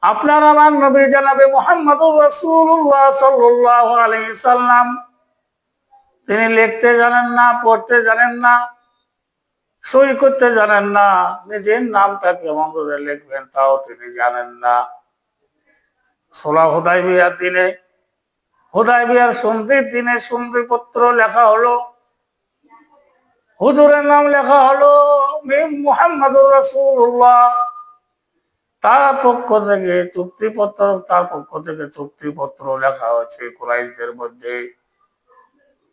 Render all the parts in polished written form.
আপনার আমার নবী জনাবে মুহাম্মদুর রাসূলুল্লাহ সাল্লাল্লাহু আলাইহি সাল্লাম, তিনি লিখতে জানেন না, পড়তে জানেন না, সই করতে জানেন না, নিজের নামটা কেমন করে লিখবেন তাও তিনি জানেন না। সুলহ হুদায়বিয়ার দিনে, হুদায়বিয়ার সন্ধির দিনে সন্ধিপত্র লেখা হলো, হুজুরের নাম লেখা হলো মুহাম্মদুর রাসূলুল্লাহ। তার পক্ষ থেকে চুক্তিপত্র, তার পক্ষ থেকে চুক্তিপত্র লেখা হয়েছে কুরাইশদের মধ্যে।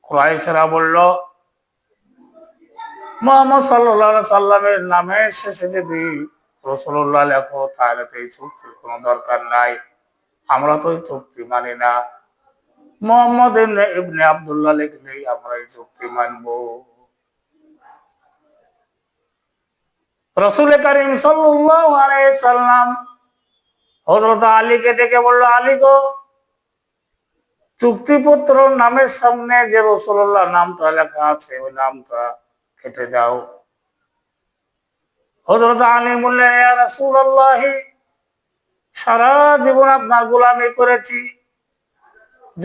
কুরাইশরা বলল, মুহাম্মদ সাল্লাল্লাহু আলাইহি সাল্লামের নামে শেষে যদি রাসূলুল্লাহ লেখো তাহলে তো এই চুক্তির কোনো দরকার নাই, আমরা তো এই চুক্তি মানি না। মুহাম্মদ ইবনে আব্দুল্লাহ লিখলেই আমরা এই চুক্তি মানবো। রাসূল কারীম সাল্লাল্লাহু আলাইহি সাল্লাম হযরত আলীকে ডেকে বলল, আলী গো, চুক্তিপত্র নামের সামনে যে রাসূলুল্লাহ নামটা লেখা আছে ওই নামটা কেটে দাও। হযরত আলী বললেন, ইয়া রাসূলুল্লাহ, সারা জীবন আপনার গোলামি করেছি,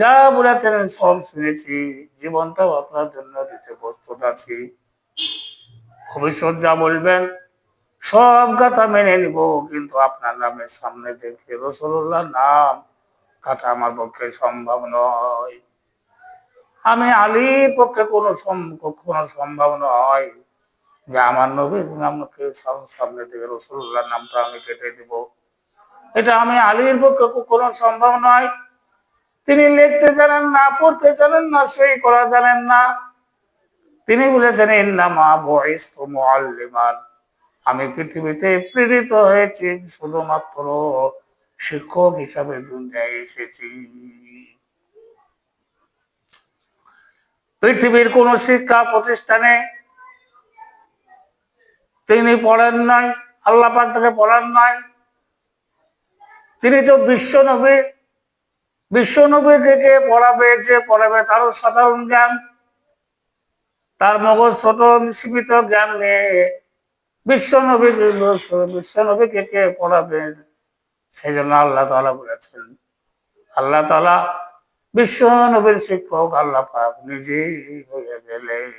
যা বলেছেন সব শুনেছি, জীবনটাও আপনার জন্য দিতে প্রস্তুত আছি, ভবিষ্যৎ যা বলবেন সব কথা মেনে নিব, কিন্তু আপনার নামের সামনে দেখে রাসূলুল্লাহ নাম কাটা আমার পক্ষে সম্ভব নয়। আমি আলীর পক্ষে কখনো সম্ভব নয় যে আমার নবীর নামকে সামনে থেকে রাসূলুল্লাহ নামটা আমি কেটে দিব। এটা আমি আলীর পক্ষে কখনো সম্ভব নয়। তিনি লিখতে জানেন না, পড়তে জানেন না, সই করা জানেন না। তিনি বলেছেন, ইন্নামা বুইসতু মুআল্লিমান, আমি পৃথিবীতে প্রেরিত হয়েছি শুধুমাত্র শিক্ষক হিসাবে দুনিয়ায় এসেছি। পৃথিবীর কোন শিক্ষা প্রতিষ্ঠানে তিনি পড়েন নাই, আল্লাহ পাক তাকে পড়ান নাই। তিনি তো বিশ্ব নবী, বিশ্ব নবী থেকে পড়াবে, যে পড়াবে তারও সাধারণ জ্ঞান, তার মগজ ছোট সীমিত জ্ঞান নিয়ে বিশ্ব নবীকে কে পড়াবেন? সেই জন্য আল্লাহ তাআলা বলেছেন, আল্লাহ তাআলা বিশ্ব নবীর শিক্ষক আল্লাহ পাক নিজেই হয়ে গেলেন।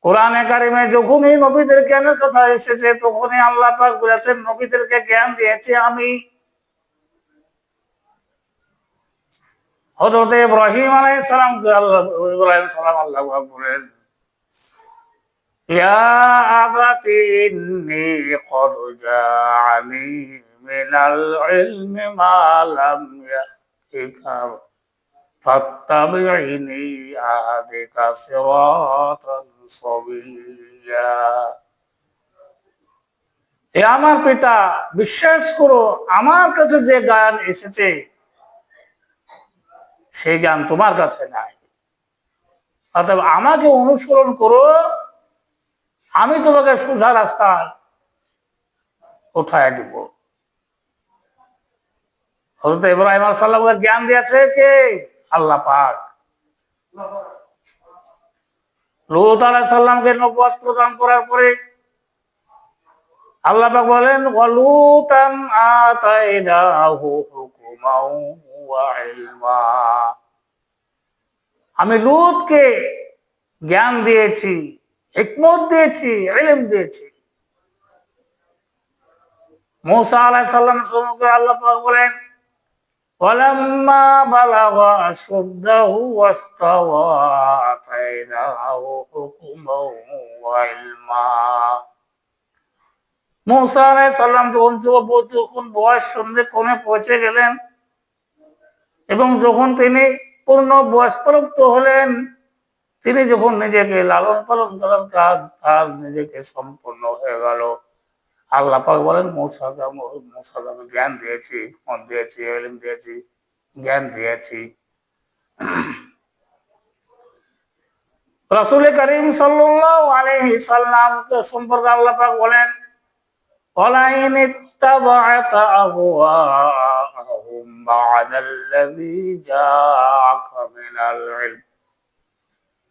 কোরআনে কারিমে যখনই নবীদের জ্ঞানের কথা এসেছে তখনই আল্লাহ পাক বলেছেন, নবীদেরকে জ্ঞান দিয়েছি আমি। হযরত ইব্রাহিম আলাইহিস সালামকে আল্লাহ পাক বলেন, ইয়া আবাতি ইন্নী ক্বাদ জাআনি মিনাল ইলমি মা লাম ইয়াতিকা ফাত্তাবি'নি আহদিকা সিরাতান সাবিয়্যা। হে আমার পিতা, বিশ্বাস করো, আমার কাছে যে জ্ঞান এসেছে সেই জ্ঞান তোমার কাছে নাই, অতএব আমাকে অনুসরণ করো, আমি তোমাকে সোজা রাস্তায় উঠায় দিব। হযরত ইব্রাহিম আলাইহিস সালামকে জ্ঞান দিয়েছে কে? আল্লাহ পাক। লূত আলাইহিস সালামকে নবুয়ত প্রদান করার পরে আল্লাহ পাক বলেন, ওয়ালুতান আতাইনাহু হুকমান ওয়া ইলমা, আমি লূতকে জ্ঞান দিয়েছি, হিকমত দিয়েছি, ইলম দিয়েছি। মূসা আলাইহিস সালামকে আল্লাহ পাক বলেন, ওয়ালাম্মা বালাগা আশুদ্দাহু ওয়াস্তাওয়া আতাইনাহু হুকমান ওয়া ইলমা। মূসা আলাইহিস সালাম যখন বয়স সন্ধিক্ষণে পৌঁছে গেলেন এবং যখন তিনি পূর্ণ বয়স্কপ্রাপ্ত হলেন, তিনি যখন নিজেকে লালন পালন করার কাজ তার নিজেকে সম্পন্ন হয়ে গেল, আল্লাহ পাক বলেন, মূসাকে আমি জ্ঞান দিয়েছি, হিকমত দিয়েছি, ইলম দিয়েছি, জ্ঞান দিয়েছি। রাসূল কারীম সাল্লাল্লাহু আলাইহি সাল্লাম সম্পর্কে আল্লাহ পাক বলেন, ওয়ালাইন ইত্তাবা'তা আহওয়াহুম বা'দাল্লাযী জাআকা মিনাল ইলম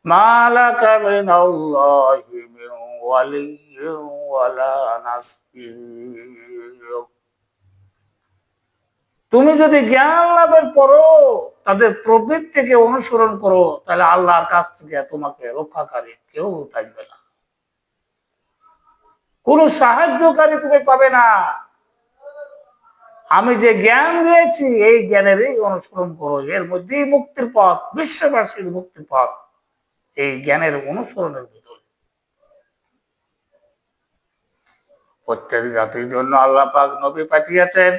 মা লাকা মিনাল্লাহি মিন ওয়ালিয়্যিন ওয়ালা নাসীর। তুমি যদি জ্ঞান লাভের পরও তাদের প্রবৃত্তিকে অনুসরণ করো, তাহলে আল্লাহর কাছ থেকে তোমাকে রক্ষাকারী কেউ থাকবে না, কোন সাহায্যকারী তুমি পাবে না। আমি যে জ্ঞান দিয়েছি এই জ্ঞানেরই অনুসরণ করো, এর মধ্যেই মুক্তির পথ, বিশ্ববাসীর মুক্তির পথ এই জ্ঞানের অনুসরণের ভিতরে। প্রত্যেক জাতির জন্য আল্লাহ পাক নবী পাঠিয়েছেন।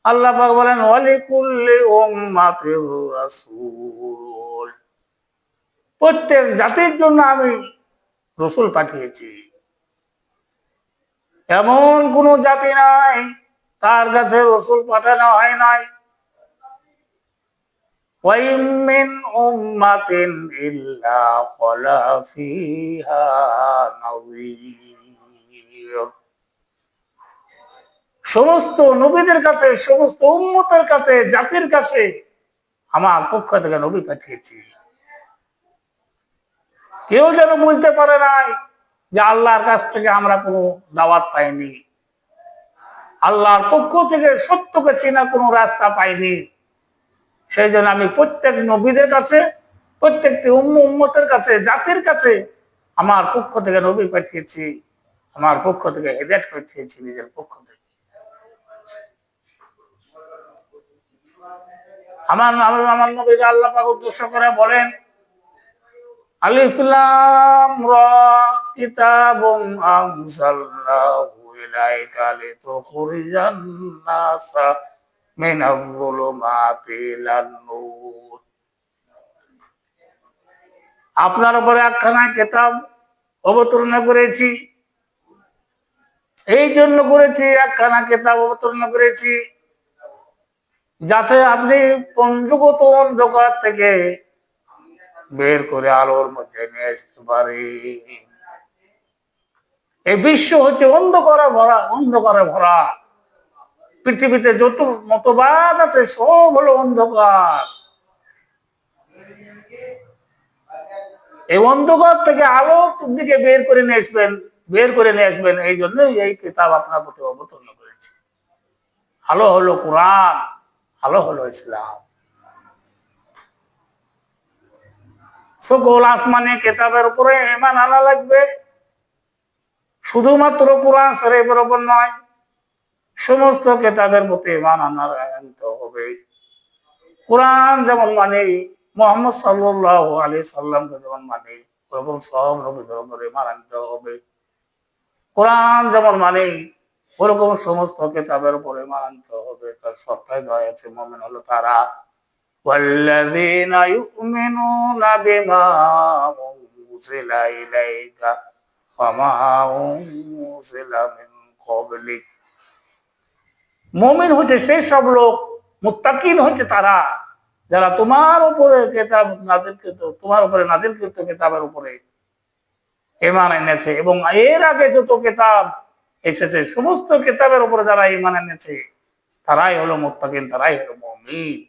আল্লাহ পাক বলেন ওয়ালিকুল্লি উম্মাতির রাসূল, প্রত্যেক জাতির জন্য আমি রাসূল পাঠিয়েছি। এমন কোন জাতি নাই তার কাছে রাসূল পাঠানো হয় নাই। ওয়াইম মিন উম্মাতিন ইল্লা খালা ফিহা নাযীর, সমস্ত নবীদের কাছে, সমস্ত উম্মতের কাছে, জাতির কাছে আমার পক্ষ থেকে নবী পাঠিয়েছি। কেউ যেন বলতে পারে নাই যে আল্লাহর কাছ থেকে আমরা কোনো দাওয়াত পাইনি, আল্লাহর পক্ষ থেকে সত্যকে চেনা কোনো রাস্তা পাইনি। সেই জন্য আমি প্রত্যেক নবীদের কাছে, প্রত্যেকটি উম্মতের কাছে, জাতির কাছে আমার পক্ষ থেকে নবী পাঠিয়েছি, আমার পক্ষ থেকে হেদায়েত পাঠিয়েছি নিজের পক্ষ থেকে। আমার নবীকে আল্লাহ পাক উদ্দেশ্য করে বলেন আলিফ লাম রা কিতাবুন আনজালনাহু ইলাইকা লিতুখরিজান নাসা মিনাল যুলুমাতি ইলান নূর। আপনার উপরে একখানা কিতাব অবতীর্ণ করেছি, এই জন্য করেছি, একখানা কিতাব অবতীর্ণ করেছি যাতে আপনি পঞ্জগত অন্ধকার থেকে বের করে আলোর মধ্যে নিয়ে আসতে পারি। এই বিশ্ব হচ্ছে অন্ধকারে ভরা, অন্ধকারে ভরা। পৃথিবীতে যত মতবাদ আছে সব হলো অন্ধকার। এই অন্ধকার থেকে আলোর দিকে বের করে নিয়ে আসবেন, বের করে নিয়ে আসবেন। এই জন্যই এই কিতাব আপনার প্রতি অবতীর্ণ করেছে। আলো হলো কোরআন, আলো হলো ইসলাম। সকল আসমানি কিতাবের উপরে ঈমান আনা লাগবে, শুধুমাত্র কোরআন শরীফের উপর নয়, সমস্ত কিতাবের প্রতি ঈমান আনতে হবে। কোরআন যেমন মানে, মুহাম্মদ সাল্লাল্লাহু আলাইহি সাল্লামকে যেমন মানে, ওরকম সব নবীদের উপর ঈমান আনতে হবে। কোরআন যেমন মানে ওরকম সমস্ত কিতাবের উপর ঈমান আনতে হবে। তার সত্তায় রয়েছে মুমিন হলো তারা والذين يؤمنون بما أنزل إليك وما أنزل من قبلك। মুমিন হচ্ছে সেই সব লোক, মুত্তাকিন হচ্ছে তারা যারা তোমার উপরে কিতাব নাযিলকৃত, তোমার উপরে নাযিলকৃত কিতাবের উপরে ঈমান এনেছে এবং এর আগে যত কিতাব এসেছে সমস্ত কিতাবের উপরে যারা ঈমান এনেছে তারাই হলো মুত্তাকিন, তারাই হলো মুমিন।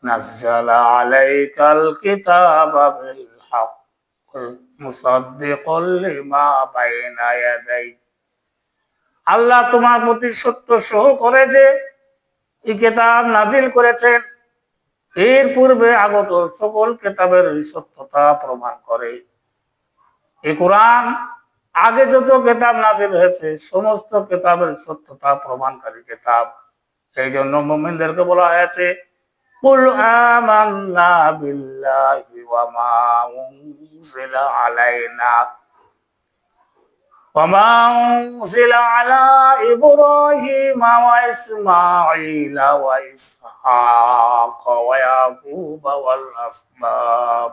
نزل عليك الكتاب بالحق مصدقا لما بين يديه। আল্লাহ তোমার প্রতি সত্য সহ করে যে এই কিতাব নাজিল করেছেন, এর পূর্বে আগত সকল কিতাবের সত্যতা প্রমাণ করে। এই কোরআন আগে যত কিতাব নাজিল হয়েছে সমস্ত কিতাবের সত্যতা প্রমাণকারী কিতাব। এই জন্য মুমিনদেরকে বলা হয়েছে কুল আমান্না বিল্লাহি ওয়া মা উনজিলা আলাইনা ওয়া মা উনজিলা আলা ইব্রাহিম ওয়া ইসমাঈল ওয়া ইসহাক ওয়া ইয়াকুব ওয়াল আসবাব